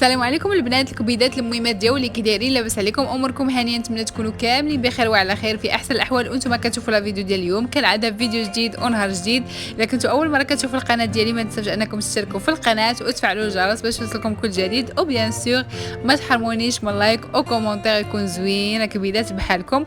السلام عليكم البنات الكبيدات المهمات ديالي كي دايرين؟ لاباس عليكم؟ اموركم هانيه؟ نتمنى تكونوا كاملين بخير وعلى خير في احسن الاحوال. وانتم كتشوفوا لا فيديو ديال اليوم كالعاده فيديو جديد ونهار جديد. اذا كنتوا اول مره كتشوفوا القناه ديالي ما تنساوش انكم تشتركوا في القناه وتفعلوا الجرس باش يوصلكم كل جديد، وبيان سور ما تحرمونيش من لايك او كومونتير يكون زوين كبيدات بحالكم.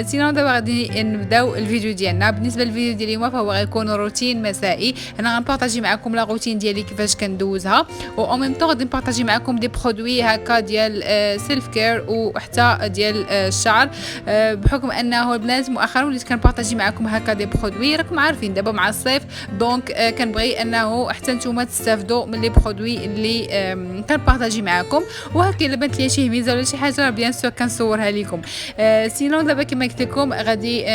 سينو دابا غادي نبداو الفيديو ديالنا. بالنسبه للفيديو ديال اليوم فهو غيكون روتين مسائي. انا غنبارطاجي معكم لا روتين ديالي كيفاش كندوزها، و او ميم طون غادي نبارطاجي معكم دي برودوي هكا ديال سيلف كير وحتى ديال الشعر، بحكم انه البنات مؤخرا وليت كنبارطاجي معكم هكا دي برودوي. راكم عارفين دابا مع الصيف دونك كنبغي انه حتى نتوما تستافدوا من لي برودوي اللي كنبارطاجي معكم. وهكا الا بانت لي شي هميزه ولا شي حاجه بيان سور كنصورها لكم. سينو دابا كما قلت لكم غادي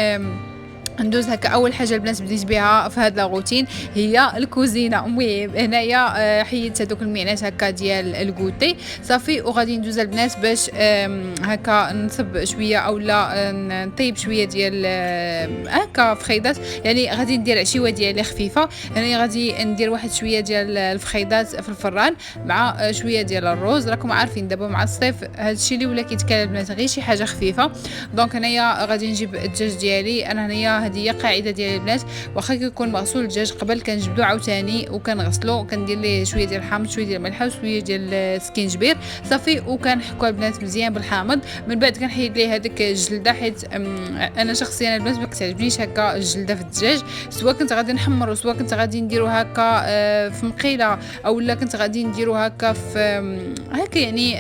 ندوز هكا. اول حاجه البنات بديت بها في هذا الروتين هي الكوزينه. المهم هنايا حيدت هذوك المعنات هكا ديال الكوتي صافي، وغادي ندوز البنات باش هكا نصب شويه اولا نطيب شويه ديال هكا فخيدات. يعني غادي ندير عشيوه ديالي خفيفه. هنايا غادي ندير واحد شويه ديال الفخيدات في الفران مع شويه ديال الروز. راكم عارفين دابا مع الصيف هادشي اللي ولا كيتكال البنات غير شي حاجه خفيفه. دونك هنايا غادي نجيب الدجاج ديالي. انا هنايا هذه هي قاعده ديال البنات، واخا كيكون مغسول الدجاج قبل كنجبدو عاوتاني وكنغسلو، كندير ليه شويه ديال الحامض شويه ديال الملح وشويه ديال السكينجبير صافي، وكنحكو البنات مزيان بالحامض. من بعد كنحيد ليه هذيك الجلده، حيت انا شخصيا البنات ما كتعجبنيش هكا الجلده في الدجاج. سواء كنت غادي نحمرو سواء كنت غادي نديرو هكا في مقيله اولا كنت غادي نديرو هكا في هكا يعني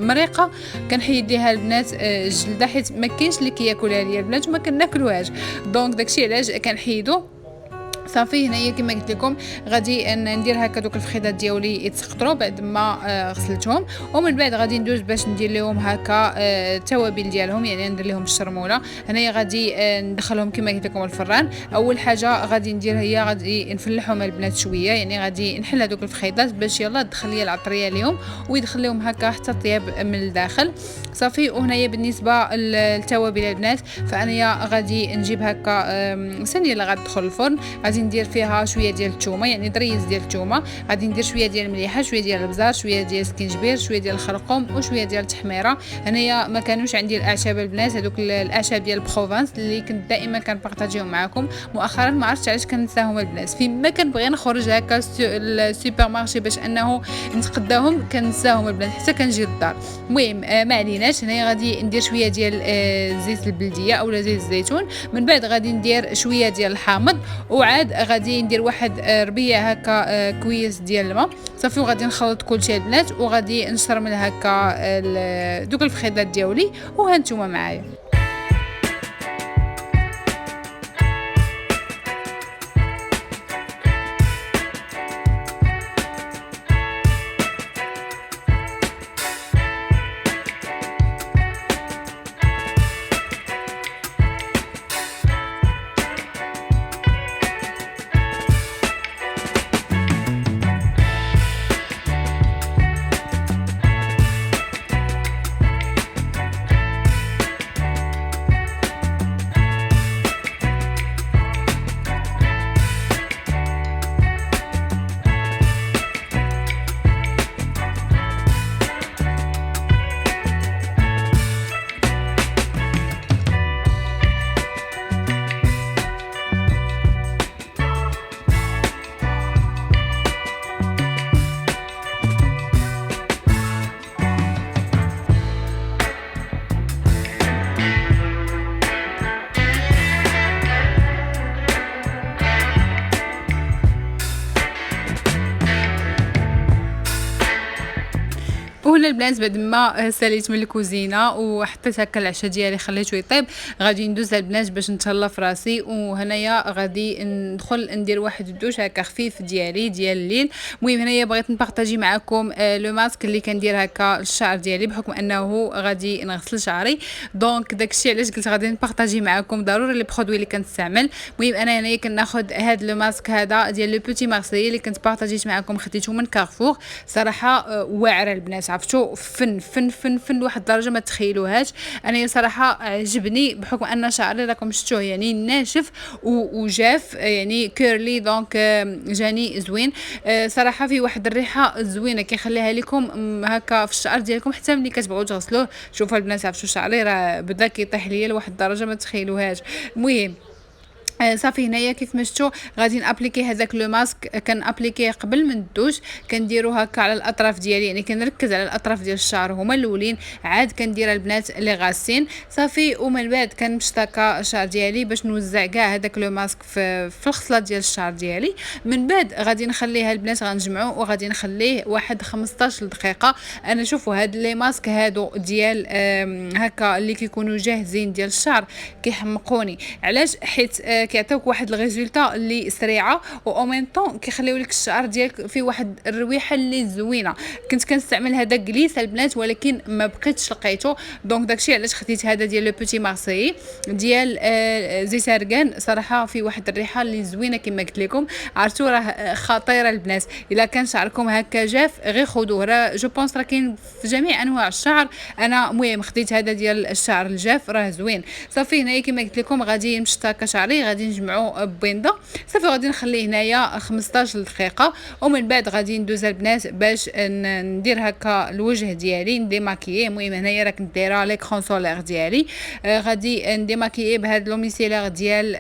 مريقه، كنحيد ليها البنات الجلده حيت ما كاينش اللي كياكلها ليا البنات وما كناكلوهاش. دونك داكشي علاش كنحيدو صافي. هنايا كما قلت لكم غادي ندير هكا دوك الفخيدات ديالي يتسقطروا بعد ما غسلتهم، ومن بعد غادي ندوز باش ندير لهم هكا التوابل ديالهم، يعني ندير لهم الشرموله. هنايا غادي ندخلهم كما قلت لكم الفران. اول حاجه غادي ندير هي غادي نفلحهم البنات شويه، يعني غادي نحل هذوك الفخيدات باش يلا تدخل لي العطريه اليوم ويدخل لهم هكا حتى الطياب من الداخل صافي. وهنايا بالنسبه للتوابل البنات فانايا غادي نجيب هكا ثانيه اللي غتدخل الفرن. غادي ندير فيها شويه ديال الثومه، يعني دريز ديال الثومه. غادي ندير شويه ديال المليحه شويه ديال البزار شويه ديال السكينجبير شويه ديال الخرقوم وشويه ديال التحميره. هنايا ما كانوش عندي الاعشاب البنات، هذوك الاعشاب ديال بروفانس اللي كنت دائما كنبارطاجيهم معكم. مؤخرا ما عرفتش علاش كنساهم البنات، فيما كنبغي نخرج هكا السوبر مارشي باش انه نتقداهم كنساهم البنات حتى كنجي للدار. المهم ما عليناش. هنايا غادي ندير شويه ديال زيت البلديه اولا زيت الزيتون. من بعد غادي ندير شويه ديال الحامض، وعاد غادي ندير واحد ربيع هكا كويس ديال الماء صافي. وغادي نخلط كلشي البنات وغادي نشرمل هكا دوك الفخيدات ديالي وها نتوما معايا. وهنا البنات بعد ما ساليت من الكوزينه وحطيت هكا العشاء ديالي خليته يطيب، غادي ندوز البنات باش نتهلا في راسي. وهنايا غادي ندخل ندير واحد الدوش هكا خفيف ديالي ديال الليل. المهم هنايا بغيت نبارطاجي معكم لو ماسك اللي كندير هكا الشعر ديالي بحكم انه غادي نغسل شعري. دونك داكشي علاش قلت غادي نبارطاجي معكم ضروري لي برودوي اللي كنستعمل. المهم انا هنايا كناخذ هذا لو ماسك هذا ديال لو بوتي مارسيي اللي كنت بارطاجيت معكم، خديته من كارفور صراحه واعره البنات. عرفتوا عرفتو فن لواحد الدرجه ما تخيلوهاش. انا صراحه عجبني بحكم ان شعري راكم شفتوه يعني ناشف وجاف يعني كيرلي، دونك جاني زوين صراحه. في واحد الريحه زوينه كيخليها لكم هكا في الشعر ديالكم حتى ملي كتبغيو تغسلوه. شوفوا البنات، عرفتوا شعري راه بدا كيطيح ليا لواحد الدرجه ما تخيلوهاش. المهم صافي هنايا كيف ما شفتوا غادي نابليكي هذاك لو ماسك. كان ابليكيه قبل من الدوش، كنديرو هكا على الاطراف ديالي، يعني كنركز على الاطراف ديال الشعر هما الاولين، عاد كندير البنات اللي غاسين صافي. ومن بعد كنمشطاكا الشعر ديالي باش نوزع كاع هذاك لو ماسك في الخصله ديال الشعر ديالي. من بعد غادي نخليها البنات غنجمعو وغادي نخليه واحد 15 دقيقه. انا شوفوا هاد لي ماسك هادو ديال هكا اللي كيكونوا جاهزين ديال الشعر كيحمقوني. علاش؟ حيت كيعطيوك واحد الريزولطا اللي سريعه و ميم طون كيخليو لك الشعر ديالك فيه واحد الرويحه اللي زوينه. كنت كنستعمل هذا جليس البنات ولكن ما بقيتش لقيته، دونك داكشي علاش خديت هذا ديال لو بوتي مارسيي ديال زيت ارغان. صراحه فيه واحد الريحه اللي زوينه كما قلت لكم. عرفتوا راه خطيره البنات. الا كان شعركم هكا جاف غير خذوه، راه جو بونس راه كاين في جميع انواع الشعر. انا المهم خديت هذا ديال الشعر الجاف راه زوين. صافي هنايا كما قلت لكم غادي نمشط شعري، غادي نجمعو ببينضه صافي. غادي نخليه هنايا 15 دقيقه ومن بعد غادي ندوز البنات باش ندير هكا الوجه ديالي نديماكييه. المهم هنايا راك نديرها ليكرون سولير ديالي. غادي نديماكييه بهاد لوميسيلير ديال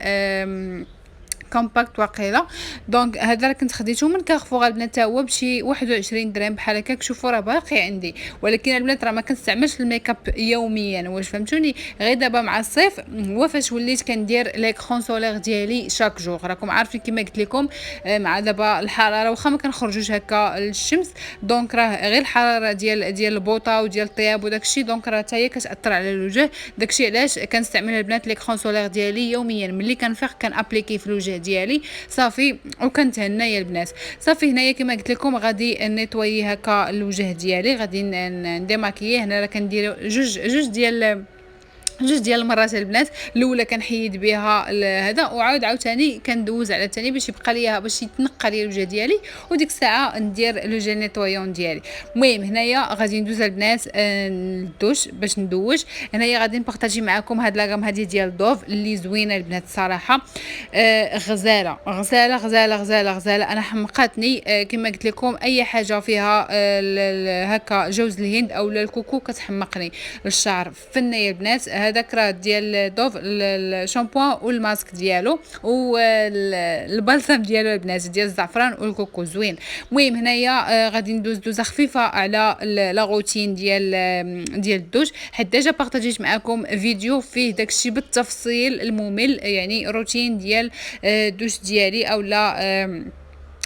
كومباكت واقيلا. دونك هذا راه كنت خديته من كارفور البنات، تا هو بشي 21 درهم بحال هكاك. شوفوا راه باقي عندي، ولكن البنات راه ما كنستعملش الميك اب يوميا، واش فهمتوني؟ غير دابا مع الصيف هو فاش وليت كندير ليكرون سولير ديالي شاك جور. راكم عارفين كما قلت لكم مع دابا الحراره واخا ما كنخرجوش هكا للشمس، دونك راه غير الحراره ديال البوطه وديال الطياب وداكشي، دونك راه حتى هي كتاثر على الوجه. داكشي علاش كنستعمل البنات ليكرون سولير ديالي يوميا. ملي كنفيق كنابليكي في الوجه ديالي صافي وكنتهنى يا البنات. صافي هنايا كما قلت لكم غادي نيطويي هكا الوجه ديالي، غادي نديماكييه. هنا راه كندير جوج ديال المرات البنات. الاولى كنحيد بها هذا وعاود عاوتاني كندوز على الثاني باش يبقى ليا باش يتنقى لي الوجه ديالي، وديك الساعه ندير لو جيل نيطويون ديالي. المهم هنايا غادي ندوز البنات الدوش باش ندوش. هنايا غادي نبارطاجي معكم هاد لاغام هذه ديال دوف اللي زوينه البنات صراحه. غزاله غزاله غزاله غزاله غزاله. انا حمقاتني كما قلت لكم اي حاجه فيها هكا جوز الهند او الكوكو كتحمقني الشعر. فن يا البنات هذاك راه ديال دوف الشامبوان والماسك ديالو والبلسم ديالو البنات ديال الزعفران والكوكو زوين. المهم هنايا غادي ندوز دوزه خفيفه على لا روتين ديال الدوش، حيت ديجا بارطاجيت معكم فيديو فيه داكشي بالتفصيل الممل، يعني روتين ديال الدوش ديالي او لا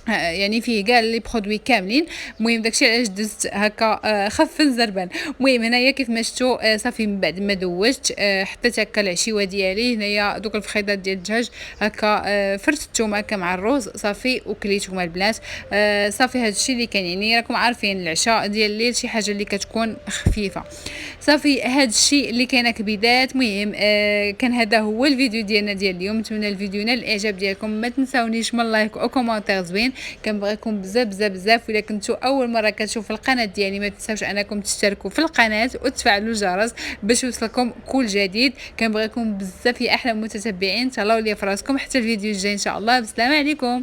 يعني فيه كاع لي برودوي كاملين. المهم داكشي علاش دزت هكا خف الزربان. المهم هنايا كيف ما شفتوا صافي من بعد ما دوجت حطيت هكا العشيوه ديالي. هنايا دوك الفخيضات ديال الدجاج هكا فرتتهم هكا مع الروز صافي وكليتهم البنات. صافي هذا الشيء اللي كان، يعني راكم عارفين العشاء ديال الليل شي حاجه اللي كتكون خفيفه. صافي هذا الشيء اللي كان كبدايه. المهم كان هذا هو الفيديو ديالنا ديال اليوم. نتمنى الفيديو نال الاعجاب ديالكم. ما تنساونيش من لايك او كومونتير زوين، كنبغيكم بزاف بزاف بزاف. واذا كنتو اول مره كتشوفوا القناه ديالي ما تنساوش انكم تشتركوا في القناه وتفعلوا الجرس باش يوصلكم كل جديد. كنبغيكم بزاف يا احلى متتبعين. تهلاو لي فراسكم حتى الفيديو الجاي ان شاء الله. بسلام عليكم.